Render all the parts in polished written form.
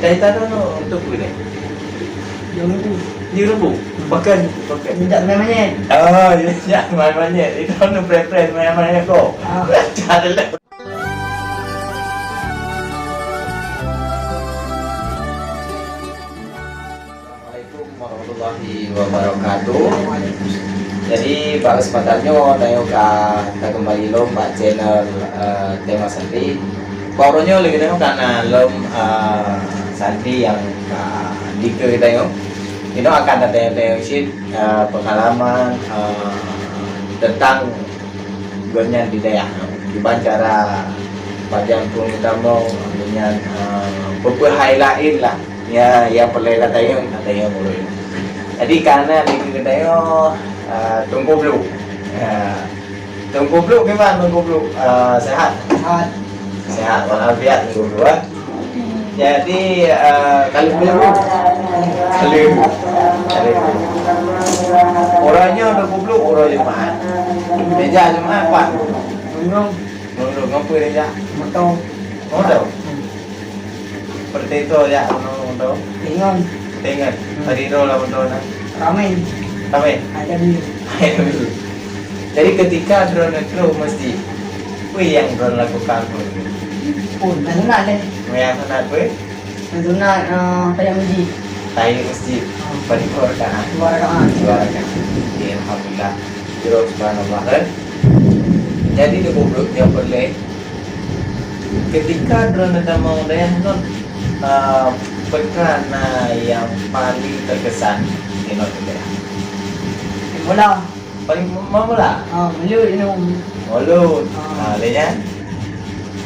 Dari tadi untuk boleh. Yang itu. Ni rebuk. Pakai. Tidak namanya. Oh, ya, mana-mana. Itu nu preference mana-mana kau. Cara lah. Assalamualaikum warahmatullahi wabarakatuh. Jadi pada kesempatannya tayong kita kembali lomba channel tema santri. Pauronya lagi tayong karena santri yang dike tayong. Ini akan ada sheet pengalaman tentang gonya di daerah. Gimana cara pajang pun kita mau dengan beberapa lain lah. Ya, yang perlu katanya mulai. Jadi karena di kita tunggu dulu. Tunggu dulu gimana tunggu dulu? Sehat? Sehat walafiat tunggu dulu. Jadi kalau orangnya udah goblok orang jemaat. Meja jemaat apa? Nunggu ngapain meja? Motor. Seperti itu ya, untuk Tengan. Tadi itu lah untuk Ramai. Ada dulu. Jadi ketika drone itu mesti, yang drone lakukan Pun, nasunat deh. yang senat Nasunat tayang uji. tayo masjid pada dua rakaat. Ya, alhamdulillah. Terus subhanallah. Jadi di goblok yang boleh ketika drone ada mau dayan non perkara yang paling terkesan di Indonesia. Bola. Paling mau lah. Melut ini. Mulut. Lainnya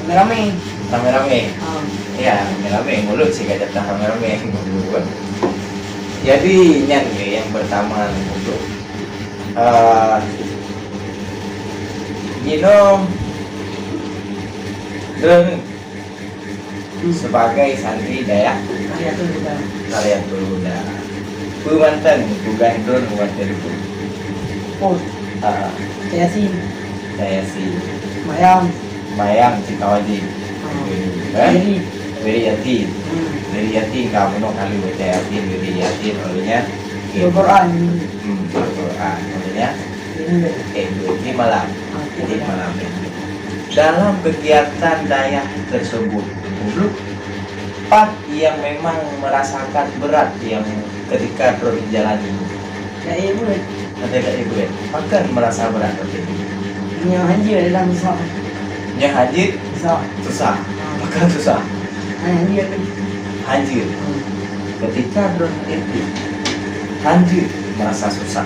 Ramai. rame-rame. Ya, rame-rame mulut sih gak jatah rame-rame mulut. Jadi yang pertama untuk drone sebagai santri dayak kalian Peluda Pemantan bukan drone buat telepon. Pun. Saya sih. Mayang. Cikawaji. Very yatim kamu no kali baca yatim olehnya Al-Quran. Al-Quran olehnya ini malam. Dalam kegiatan dayak tersebut Pak yang memang merasakan berat yang ketika drone dijalani. Ada ibu akan merasa berat Yang haji dalam susah. Yang haji susah. Maka susah. Haji. Ketika drone itu haji merasa susah.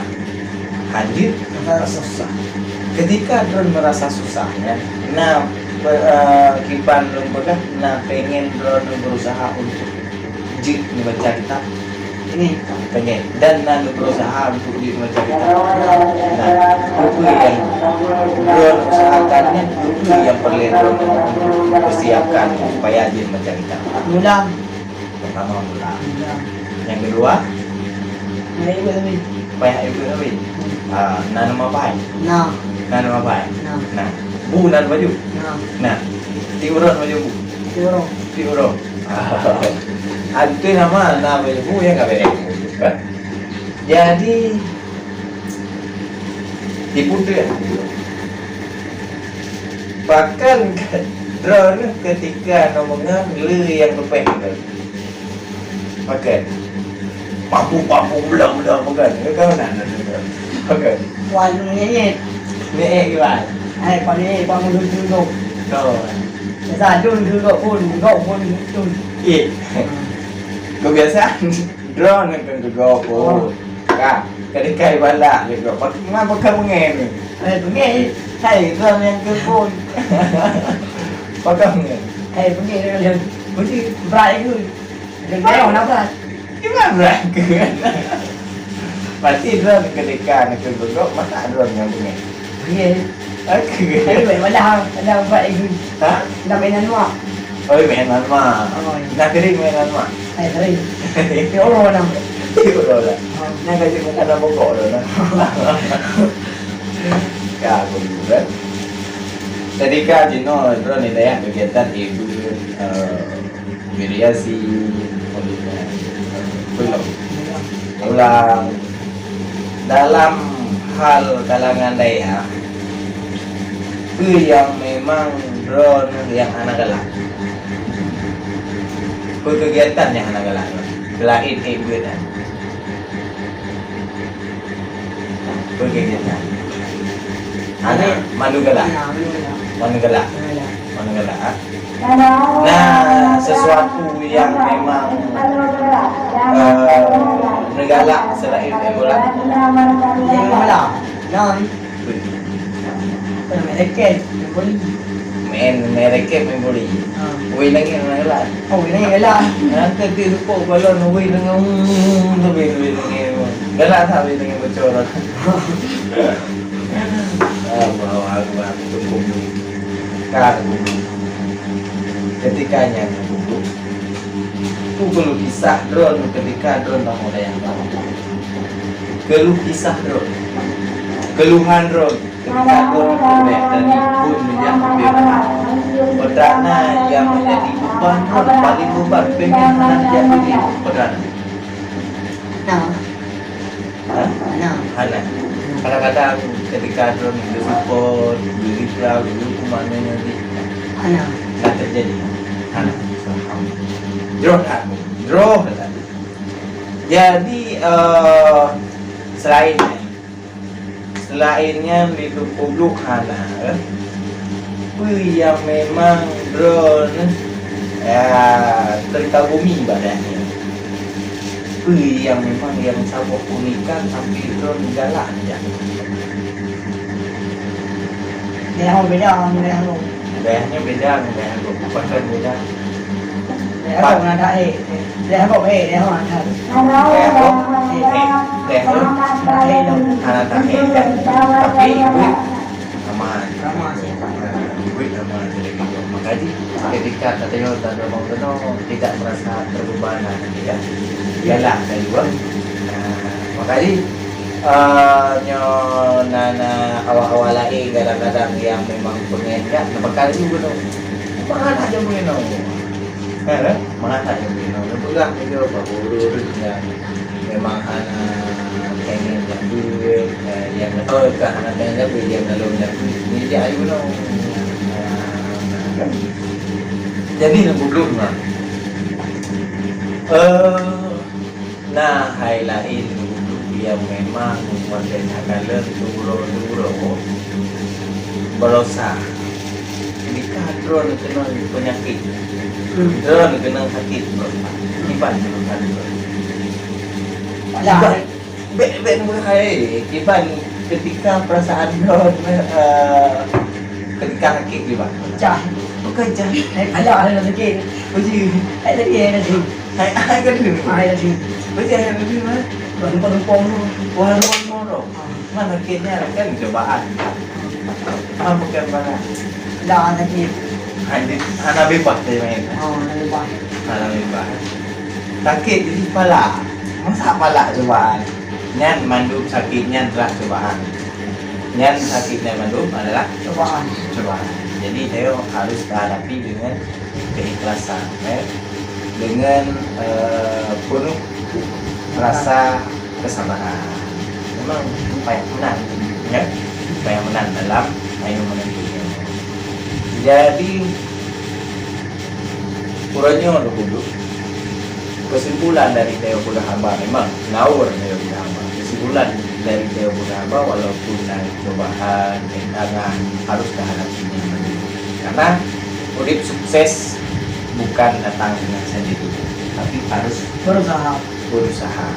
Haji merasa susah. Ketika drone merasa susahnya, kipan lembaga, pengen drone berusaha untuk membaca kitab. Ini pengen dan berusaha untuk membaca kitab. Buku yang drone usahakannya, buku yang perlu drone persiapkan supaya dia membaca kitab. Pertama mula. Yang kedua, supaya ibu lebih. Nanam apa? Nanam apa? Bu nan baju. Tiuron baju bu. Tiuron. Itu nama bu ya nggak beda. Jadi diputu ya. Bahkan drone ketika ngomongnya lu yang rupanya pakai mampu belang bukan kau nana oke Warnanya ini gimana còn đi con muốn đưa đồ rồi ra đưa đồ phun kebiasaan drone kan go ketika bala gitu pakai mengen pengen hay drone yang ke phone pakai mengen pengen lên bữa vài người đừng đeo nó ra gimana berangkat pasti drone ketika ke go masa drone yang mengen Iya. Vậy mà đau vậy hả? Đau bên ăn mà. Ôi mẹ ăn mà. Nah kering mẹ ăn mà. Tadi. Thiếu rồi nào. Thiếu rồi là. Nah cái gì cũng ăn bông cổ rồi đó. Ya bener. Ketika Jino drone itu ya kegiatan ibu mediasi ulang dalam hal kalangan daerah itu yang memang drone yang anak galak kegiatan yang anak galak lain kegiatan kegiatan anak manu galak manu galak manu galak. Nah, sesuatu yang memang regalak selain bola. Yang malam. Non. Mereka boleh. Main mereka main boli. Wei lagi yang lain. Oh, ini lah. Nanti di lupa balon wei dengan lebih dengan galak tak wei dengan bocoran. Bawa aku tunggu. Kau ketikanya itu keluh kisah drone ketika drone tak mulai yang tahu keluh kisah drone keluhan drone ketika drone mulai dari pun yang perdana yang menjadi beban drone paling beban pengen jadi perdana Hana kadang-kadang ketika drone itu support beli cloud dulu kemana nanti tak terjadi drone jadi selainnya itu publik hana yang memang drone terkagumi badannya yang memang yang sabuk unikan tapi drone galak aja gayanya beda bukan beda anak tapi aman makanya ketika katanya tanda mau tidak merasa terbebanan tidak galak dari luar makanya nana awal-awal lagi kadang-kadang yang memang pengen ya bakal juga dong mana aja mungkin dong mana aja mungkin dong pegang itu bagus ya memang anak pengen jadi yang tahu ke anak pengen jadi yang dalam ini dia ayu dong jadi ngebulur mah nah hai lain yang memang memperkenalkan duro berosa ketika drone kena penyakit drone kena sakit kiban ben mulai kiban ketika perasaan drone ketika sakit kiban bukan ada sakit uji ada hai kan dulu uji ada dulu mana Penumpang warung moro mana akhirnya kan cobaan bukan mana dah sakit anak bebas dia main anak bebas sakit jadi kepala masa kepala cobaan nyan mandum sakitnya adalah cobaan nyan sakitnya mandum adalah cobaan jadi saya harus hadapi dengan keikhlasan dengan penuh rasa kesabaran memang upaya menang ya upaya menang dalam ayo menentunya jadi kurangnya dulu kesimpulan dari Teo Buddha Hamba memang ngawur Teo Buddha Hamba kesimpulan dari Teo Buddha Hamba walaupun ada cobaan rintangan harus dihadapinya karena urip sukses bukan datang dengan sendiri tapi harus berusaha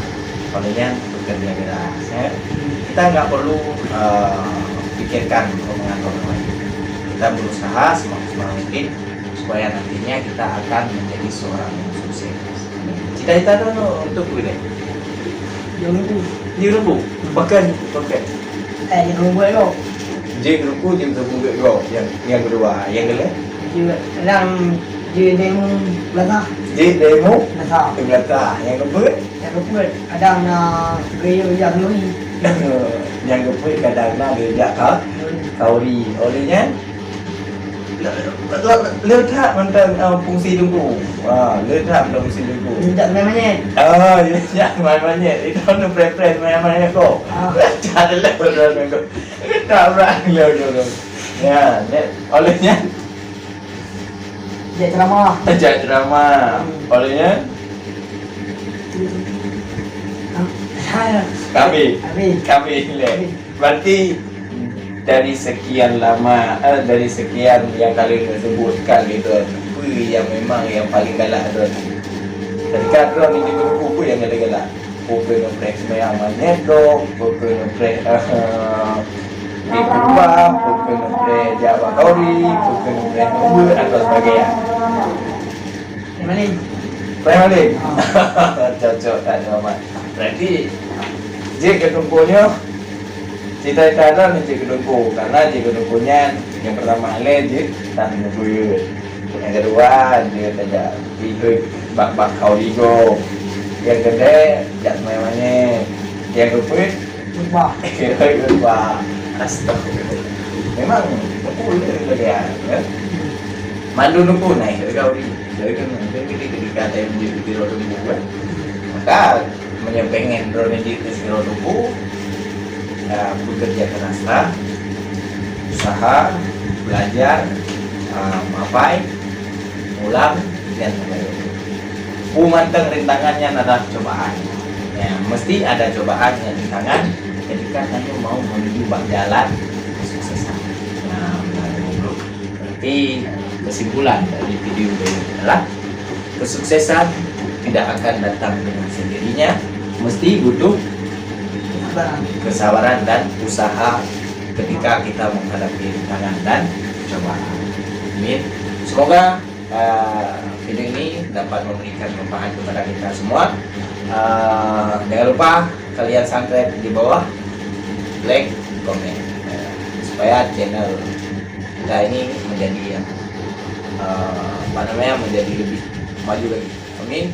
palingnya bekerja keras ya. Kita nggak perlu pikirkan omongan orang lain kita berusaha semaksimal mungkin supaya nantinya kita akan menjadi seorang yang sukses cita-cita dulu untuk gue deh di rubu bahkan yang rumah lo di rubu di rubu gue yang kedua yang kedua yang di demo belakang di demo belakang di belakang yang kedua ada gaya yang lui yang kedua kadang-kadang dia kauri olehnya letak tentang fungsi tubuh. Letak tentang fungsi tubuh. Tidak namanya. Ya, mana itu nu preference mana kok. Cara lah benar kok. Tak berani lo. Ya, olehnya Dia ceramah. drama. Olehnya kami le. Berarti dari sekian lama, dari sekian yang kalian sebutkan itu, yang memang yang paling galak itu. Tadi kan ini buku yang galak. Buku nomor yang mana dong? Buku nomor di Purba, buku nomor Jawa Kauri, buku nomor atau sebagainya. Yang mana? Balik. Cocok kan sama. Berarti jika ketumpunya cita-cita ni jika ketumpu karena jika ketumpunya yang pertama je tak menunggu. Yang kedua dia saja itu bak kau digo. Yang kedua jak namanya. Yang keempat Lupa. kedua astagfirullah. Memang betul dia ya. Mandu nuku naik kau di. Jadi kan ketika ada yang menjadi biro tubuh kan, maka menyampaikan drone di biro tubuh, bekerja keraslah, usaha, belajar, mapai, ulang dan sebagainya. Umanteng rintangannya adalah cobaan. Ya, mesti ada cobaan yang rintangan ketika kamu mau menuju jalan kesuksesan. Nah, berarti kesimpulan dari video ini adalah kesuksesan tidak akan datang dengan sendirinya, mesti butuh kesabaran dan usaha ketika kita menghadapi rintangan dan cobaan. Amin. Semoga video ini dapat memberikan manfaat kepada kita semua. Jangan lupa kalian subscribe di bawah, like, komen, supaya channel kita ini menjadi menjadi lebih maju lagi. Amin.